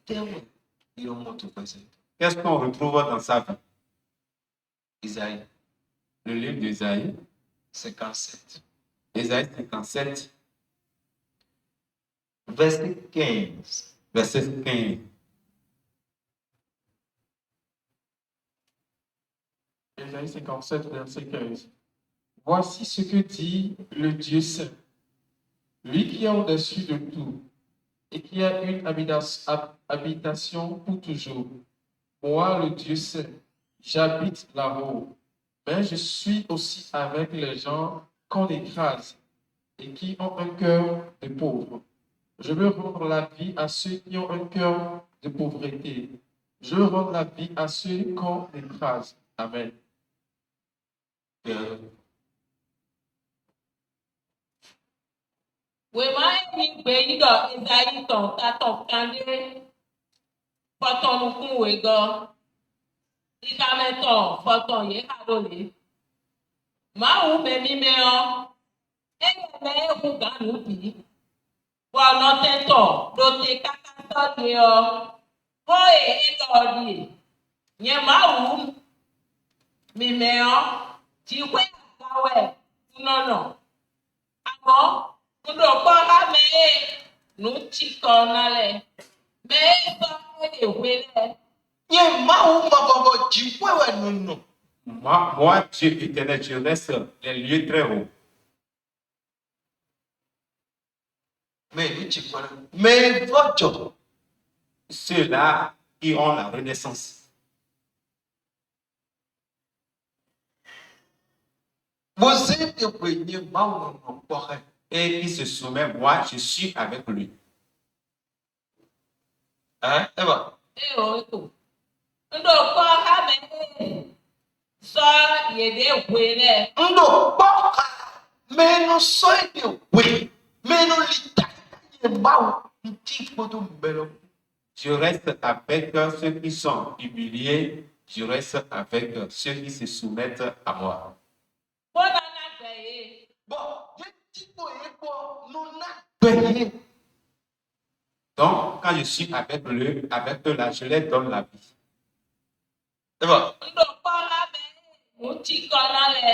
Qu'est-ce qu'on retrouve dans sa vie? Isaïe. Le livre d'Isaïe 57. Isaïe 57, Verset 15. verset 15. Ésaïe 57, verset 15. Voici ce que dit le Dieu saint, lui qui est au-dessus de tout et qui a une habitation pour toujours. Moi, le Dieu saint, j'habite là-haut, mais je suis aussi avec les gens qu'on écrase et qui ont un cœur de pauvre. Je veux rendre la vie à ceux qui ont un cœur de pauvreté. Je veux rendre la vie à ceux qu'on écrase. Amen. Wema ni gbe yi dɔ Esayi tɔn tatɔ kan ɖe fɔtɔnukun we gɔ ikametɔ fɔtɔn ye ha ɖo le mawu mɛmimɛ yɔ eye mɛ eku ganu bi wɔnɔtɛtɔ ɖote kakatɔ de yɔ oye edɔ di nye mawu mimɛ yɔ tsikwe agawɛ nɔnɔ amɔ. Ndo kpɔ hame nutsikɔ na le me sɔ eye hoe le. Nye mawu mabɔbɔ dziƒoe nono. Moi, Dieu éternel, je reste les lieux très hauts. Mais nutsikɔ na. Mais vɔdzɔ. Ceux-là qui ont la renaissance. Bose de koe nye mawu nɔ kpɔxɛ. Et qui se soumet, moi, je suis avec lui. Hein? Eva. Eyo ndo kpɔ hame sɔ yede hoe le. Ndo kpɔ ha. Menu sɔe de hoe. Menu lita nye mawu ŋuti kpoto mbɛlɛ. Je reste avec ceux qui sont humiliés. Je reste avec ceux qui se soumettent à moi. Bona na gbe ye. Bon, je dis pour nous na gbe. Donc, quand je suis avec eux, là, je leur donne la vie. Eva. Ndo kpɔ hame nutsikɔ na le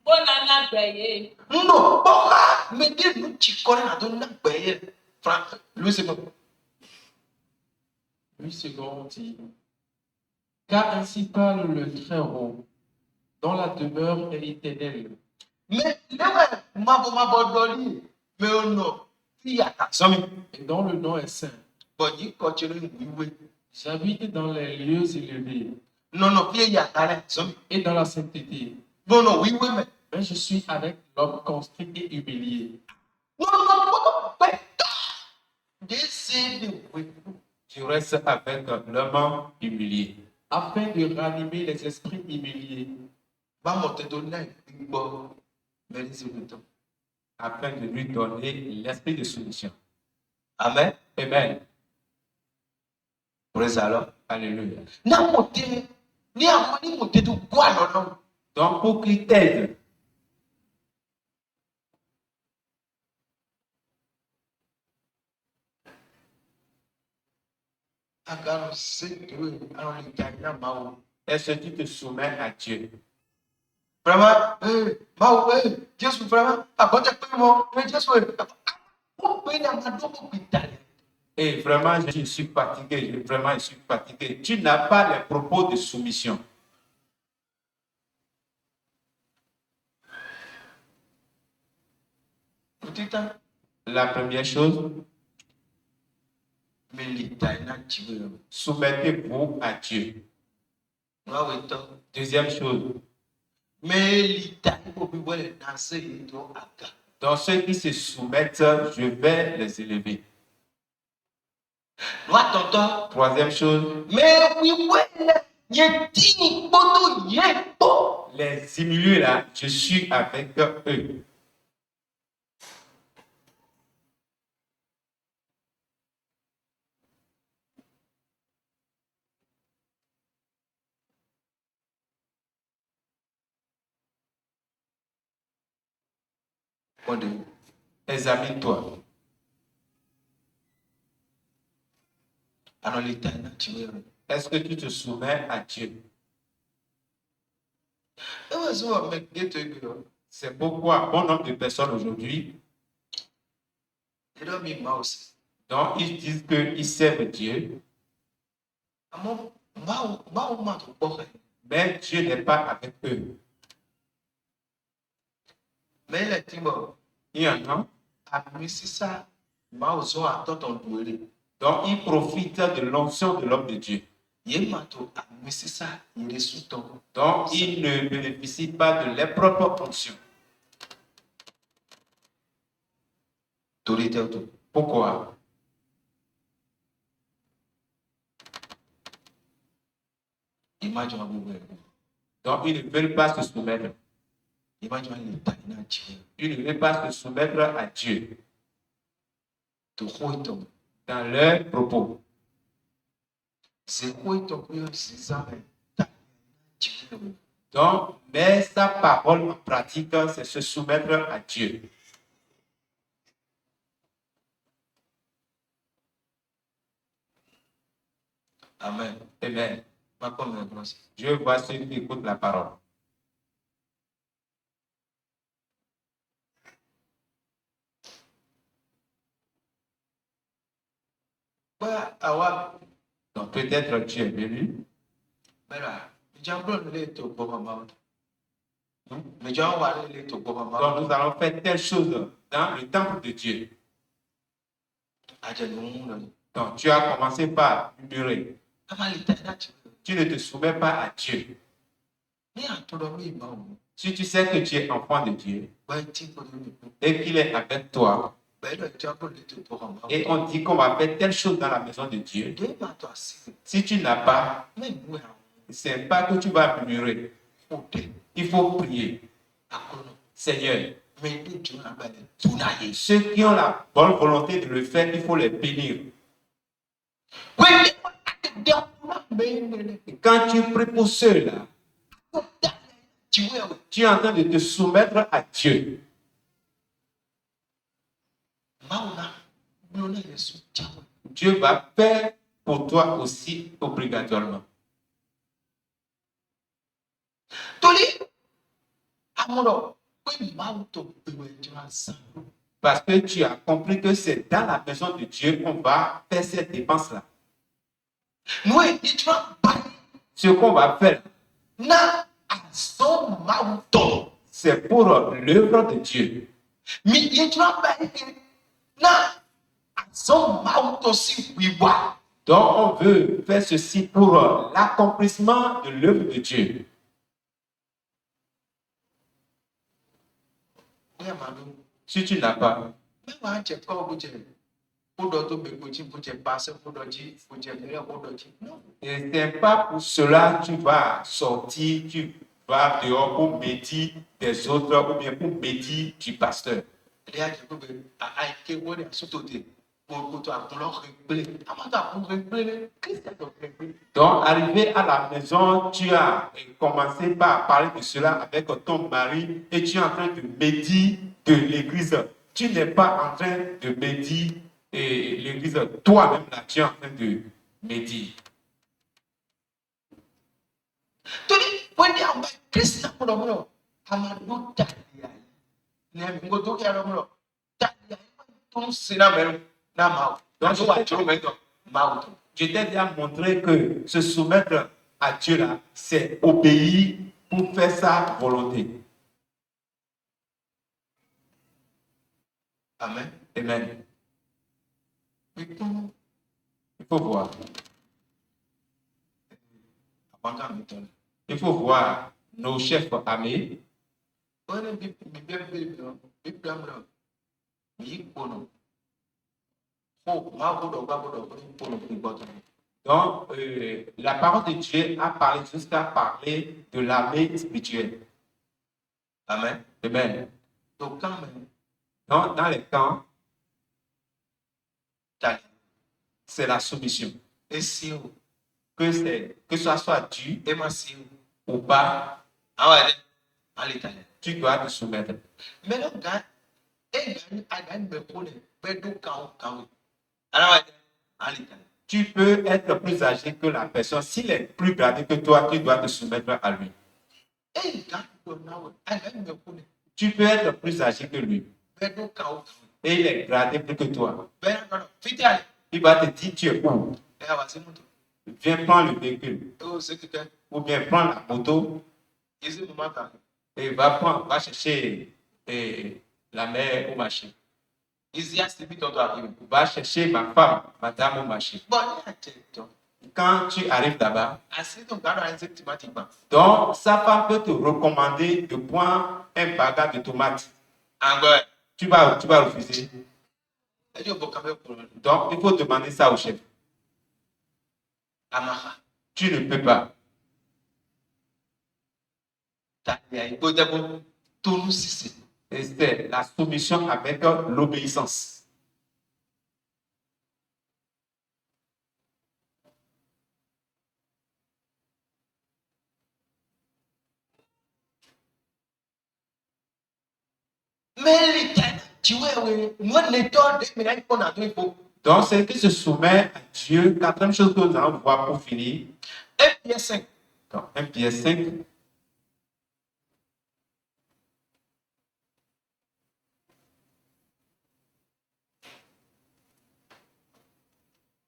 bona na gbe ye. Ndo kpɔ ha. Me de nutsikɔ na do na gbe ye. Franck, Louis c'est bon. Louis II dit, car ainsi parle le Très-Haut, dont la demeure est éternelle. Mais lewe mabo doli. Mais on no. Fiata. Somi. Et dont le nom est saint. Bon, y continue wiwe. J'habite dans les lieux élevés Non, non, fiata. Somi. et dans la sainteté. Non, non, wiwe mais. Mais je suis avec l'homme constrit et humilié. Non, non, non, non. Décide, oui. Je reste avec l'homme humilié. Afin de ranimer les esprits humiliés. Va monter donner une bonne. Afin de lui donner l'esprit de soumission. Amen. Amen. Praise the Lord. Alléluia. Na monter. Ni amoni monter du quoi non. Donc, pour qu'il t'aide, est-ce que tu te soumets à Dieu? Vraiment, maou, Jésus, vraiment, apporte moi, Jésus, Et vraiment, je suis fatigué. Vraiment, je suis fatigué. Tu n'as pas les propos de soumission. La première chose, soumettez-vous à Dieu. Deuxième chose, dans ceux qui se soumettent, je vais les élever. Troisième chose, les humiliés là, je suis avec eux. Examine-toi. Alors l'État est naturel. Est-ce que tu te soumets à Dieu? C'est pourquoi bon nombre de personnes aujourd'hui, donc ils disent qu'ils servent Dieu, mais Dieu n'est pas avec eux. Il y en a, donc ils profitent de l'onction de l'homme de Dieu. Donc ils ne bénéficient pas de leur propre onction. Pourquoi? Donc ils ne veulent pas se soumettre. Ils ne veulent pas se soumettre à Dieu dans leurs propos. Donc, mais sa parole en pratique, c'est se soumettre à Dieu. Amen. Amen. Je vois ceux qui écoutent la parole. Donc peut-être tu es venu. Donc nous allons faire telle chose dans le temple de Dieu. Donc tu as commencé par murmurer. Tu ne te soumets pas à Dieu. Si tu sais que tu es enfant de Dieu et qu'il est avec toi, et on dit qu'on va faire telle chose dans la maison de Dieu, si tu n'as pas, c'est pas que tu vas murmurer. Il faut prier. Seigneur, ceux qui ont la bonne volonté de le faire, il faut les bénir. Et quand tu pries pour ceux-là, tu es en train de te soumettre à Dieu. Dieu va faire pour toi aussi obligatoirement. Parce que tu as compris que c'est dans la maison de Dieu qu'on va faire cette dépense-là. Ce qu'on va faire, c'est pour l'œuvre de Dieu. Donc on veut faire ceci pour l'accomplissement de l'œuvre de Dieu. Si tu n'as pas, et c'est pas pour cela que tu vas sortir, tu vas dehors pour médire des autres ou bien pour médire du pasteur. Donc, arrivé à la maison, tu as commencé par parler de cela avec ton mari et tu es en train de médire de l'église. Tu n'es pas en train de médire l'église. Toi-même, là, tu es en train de médire. Je t'ai déjà montré que se soumettre à Dieu là, c'est obéir pour faire sa volonté. Amen. Amen. Il faut voir. Il faut voir nos chefs armés. Donc, la parole de Dieu a parlé jusqu'à parler de l'armée spirituelle. Amen. Amen. Donc, Dans les camps, c'est la soumission. et si Que ça soit dû ou pas, tu dois te soumettre. mais non, Tu peux être plus âgé que la personne. S'il est plus gradé que toi, tu dois te soumettre à lui. Hey, God, now I let me go. Tu peux être plus âgé que lui. Ben no cow. Et il est gradé plus que toi. Ben no. Fit ali. Il va te dire, tu es où? Eh, wasi moto. Viens prendre le véhicule. Oh, c'est que Ou bien prendre la moto is it mama? et va chercher la mère au marché. Is yes to be done to have. Va chercher ma femme, madame au marché. But I tell you, Quand tu arrives là-bas, I see them gather and say tomatic man. donc sa femme peut te recommander de prendre un bagage de tomates. And go. Tu vas refuser. I do book am for Donc il faut demander ça au chef. Amaha. Tu ne peux pas. Ta ya ibo debo tonu sisi. Et c'est la soumission avec l'obéissance. Mais les temps, tu vois, moi les temps de me gagne pour n'attendre faut. Donc, c'est qui se soumet à Dieu. Quatrième chose que nous allons voir pour finir. FPS 5. Donc, 1 Pierre 5.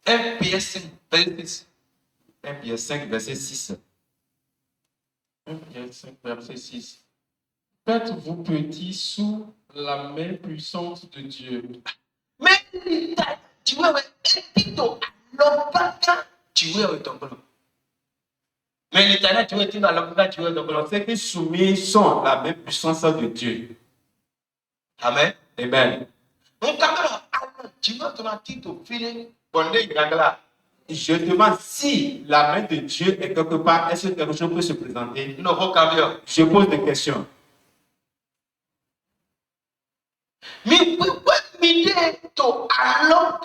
FPS 5. Verset 6. 1 Pierre 5, verset 6. 1 Pierre 5, verset 6. Faites-vous petits sous la main puissante de Dieu. Mais les temps, tu vois, et tito, l'opaka, tu vois, ton blanc. Mais les temps, tu vois, tu vois, l'opaka, tu vois, ton blanc. Donc, ceux qui soumis sont la même puissance de Dieu. Amen. Amen. Donc, quand tu vois, ton tito, filer, bondé, gangla. Je demande si la main de Dieu est quelque part, est-ce que quelque chose peut se présenter? Non, vocabulaire. Je pose des questions. Mais pourquoi to alors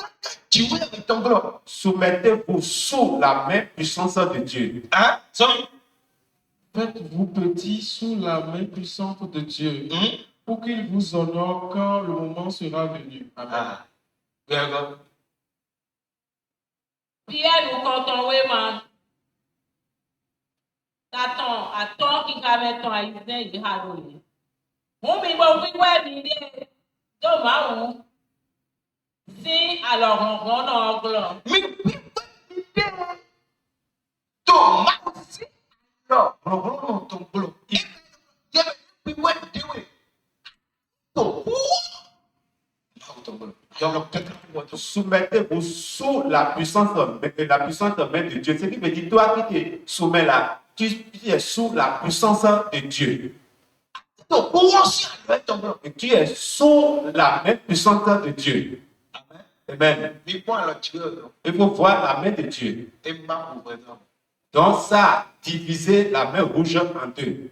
tu vois avec ton blanc? Soumettez-vous sous la main puissance de Dieu. Hein? Sorry. Faites-vous petits sous la main puissante de Dieu, Hmm? pour qu'il vous honore quand le moment sera venu. Amen. Ah. Very good. Pierre nous comptons, oui, man. Attends, qui avait ton aïsé, il a donné. Mon bibo, oui, ouais, l'idée. Demain, si, alors, on angle. Mais pourquoi Thomas aussi? Non, non, ton blanc. Il y avait pourquoi tu vois? Ton blanc. Donc, soumettez-vous sous la puissante main de Dieu. Ce qui veut dire, toi qui te soumets là, tu es sous la puissance de Dieu. Donc, où aussi avec ton blanc? Et tu es sous la main puissante de Dieu. Amen. Amen. Mais quoi alors tu veux? Il faut voir la main de Dieu. Et ma pour exemple. Donc, ça a divisé la main rouge en deux.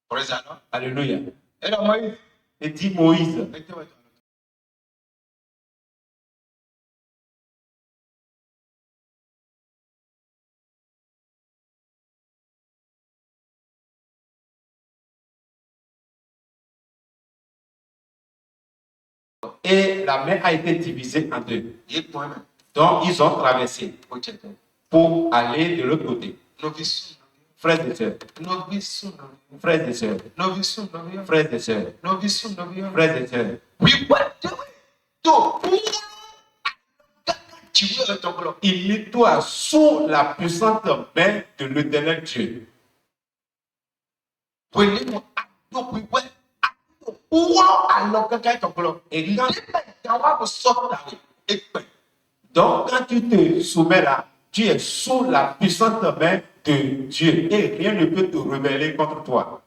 Pour exemple. Alléluia. Et là, Moïse. Et dit Moïse. Et la mer a été divisée en deux. Et point même. Donc, ils ont traversé pour aller de l'autre côté. Novice. Frères et sœurs, Novice. frères et sœurs, Novice. frères et sœurs, Novice. frères et sœurs. Oui, what do we do? Tu veux avec ton blanc? Unis-toi sous la puissante main de l'éternel Dieu. Prenez-moi à donc oui, ouais. Où alors quand ton blanc? Et quand, donc, quand tu te soumets là, tu es sous la puissante main de Dieu et rien ne peut te rebeller contre toi.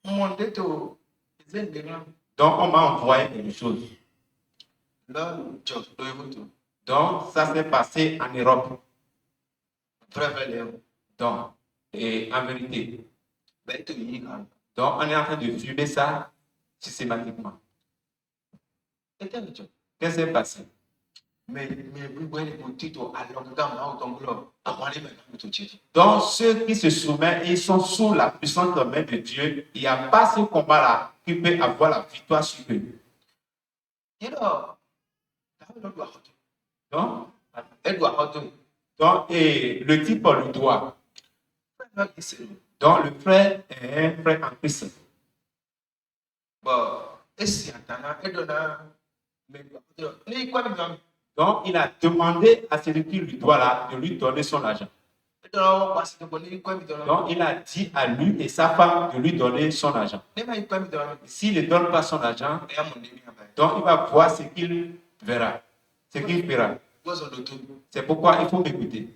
Donc, on m'a envoyé quelque chose. Donc, ça s'est passé en Europe. Donc, et en vérité. Donc, on est en train de fumer ça systématiquement. Qu'est-ce qui s'est passé? Donc, ceux qui se soumettent, ils sont sous la puissante main de Dieu. Il n'y a pas ce combat-là qui peut avoir la victoire sur eux. Donc, Elle doit ordonner. Donc, et le type le doit. Frère, il sait. Donc, le frère est un frère en Christ. Bon, et si attendant, elle donne un. Mais quoi, mais Donc, il a demandé à celui qui lui doit là de lui donner son argent. Donc, il a dit à lui et sa femme de lui donner son argent. S'il ne donne pas son argent, donc il va voir ce qu'il verra, ce qu'il fera. C'est pourquoi il faut m'écouter.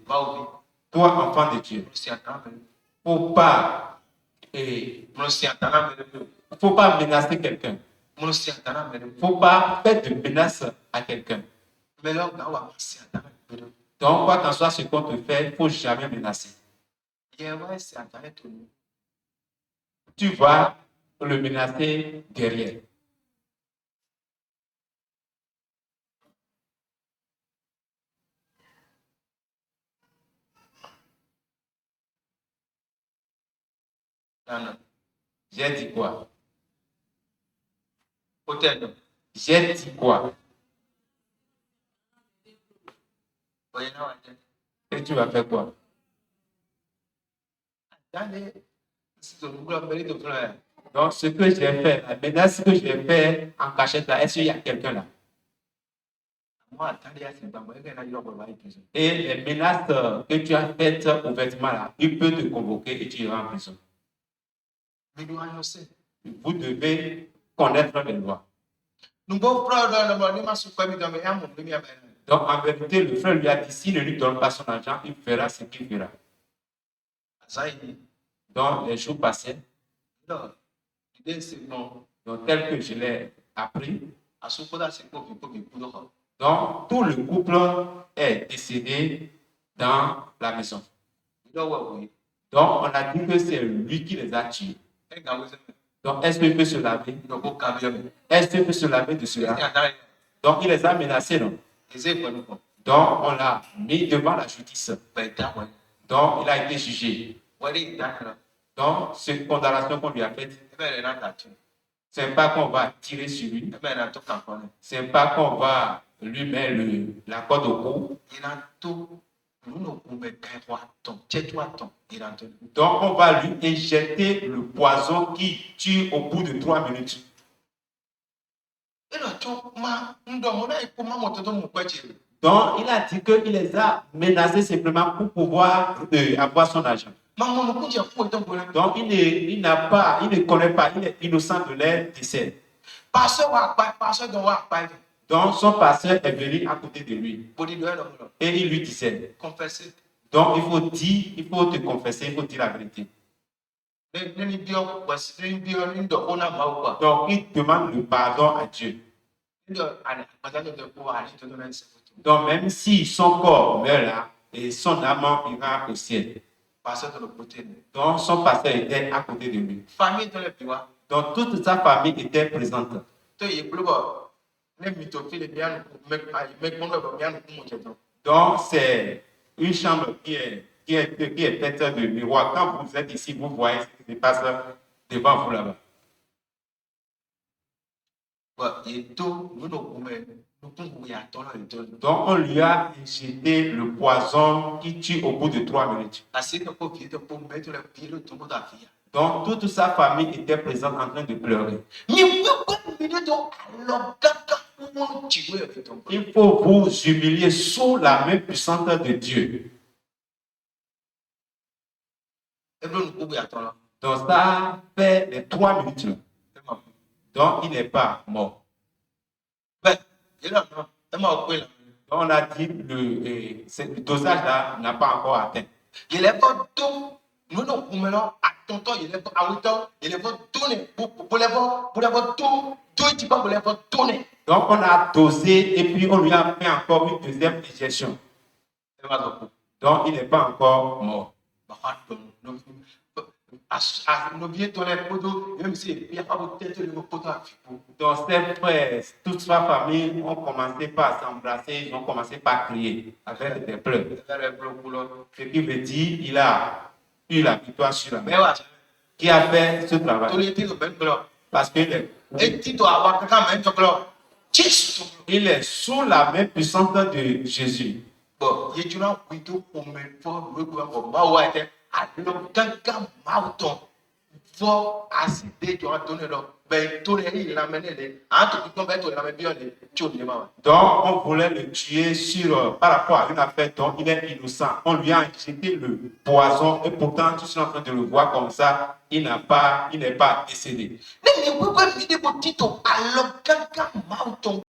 Toi, enfant de Dieu, faut pas menacer quelqu'un. Faut pas faire de menace à quelqu'un. Donc, quoi qu'en soit ce qu'on te fait, il ne faut jamais menacer. Tu vas le menacer derrière. J'ai dit quoi? J'ai dit quoi? Et tu vas faire quoi? Donc, ce que j'ai fait, la menace que j'ai fait en cachette là, est-ce qu'il y a quelqu'un là? Et les menaces que tu as faites ouvertement là, il peut te convoquer et tu iras en prison. Vous devez connaître les lois. Donc, en vérité, le frère lui a dit, s'il ne lui donne pas son argent, il fera ce qu'il fera. Donc, les jours passaient. Donc, tel que je l'ai appris, donc, tout le couple est décédé dans la maison. Donc, on a dit que c'est lui qui les a tués. Donc, est-ce qu'il peut se laver? Est-ce qu'il peut se laver de cela? Donc, il les a menacés, non? Donc, on l'a mis devant la justice. Donc, il a été jugé. Donc, cette condamnation qu'on lui a faite, ce n'est pas qu'on va tirer sur lui. Ce n'est pas qu'on va lui mettre la corde au cou. Donc, on va lui injecter le poison qui tue au bout de 3 minutes. Donc, il a dit qu'il les a menacés simplement pour pouvoir avoir son argent. Donc, il ne connaît pas, il est innocent de leur décès. Donc, son pasteur est venu à côté de lui. Et il lui disait, donc il faut te confesser, il faut dire la vérité. Donc, il demande le pardon à Dieu. Donc, même si son corps meurt là, et son âme ira au ciel. Donc, son pasteur était à côté de lui. Donc, toute sa famille était présente. Donc, c'est une chambre qui est faite de miroirs. Quand vous êtes ici, vous voyez ce qui se passe devant vous là-bas. Donc, on lui a injecté le poison qui tue au bout de 3 minutes. Donc, toute sa famille était présente en train de pleurer. Il faut vous humilier sous la main puissante de Dieu. Donc, ça fait les 3 minutes. Donc, il n'est pas mort. Donc, on a dit le dosage là n'a pas encore atteint. Donc, on a dosé et puis on lui a fait encore une deuxième injection. Donc, il n'est pas encore mort. Donc, ses frères, toute sa famille ont commencé par s'embrasser, ils ont commencé par crier avec des pleurs. Ce qui veut dire qu'il a eu la victoire sur la main. Qui a fait ce travail? Parce qu'il est sous la main puissante de Jésus. Bon, il y a un couteau pour me faire le gouvernement. Maou a été à l'occasion mauton. Faut assister, tu as donné le. Ben, tout le monde, il a mené les. En tout cas, tu as bien les. Donc, on voulait le tuer par rapport à une affaire dont il est innocent. On lui a injecté le poison et pourtant, tu es en train de le voir comme ça, il n'est pas décédé. Mais pourquoi il dit que tu as l'occasion mauton?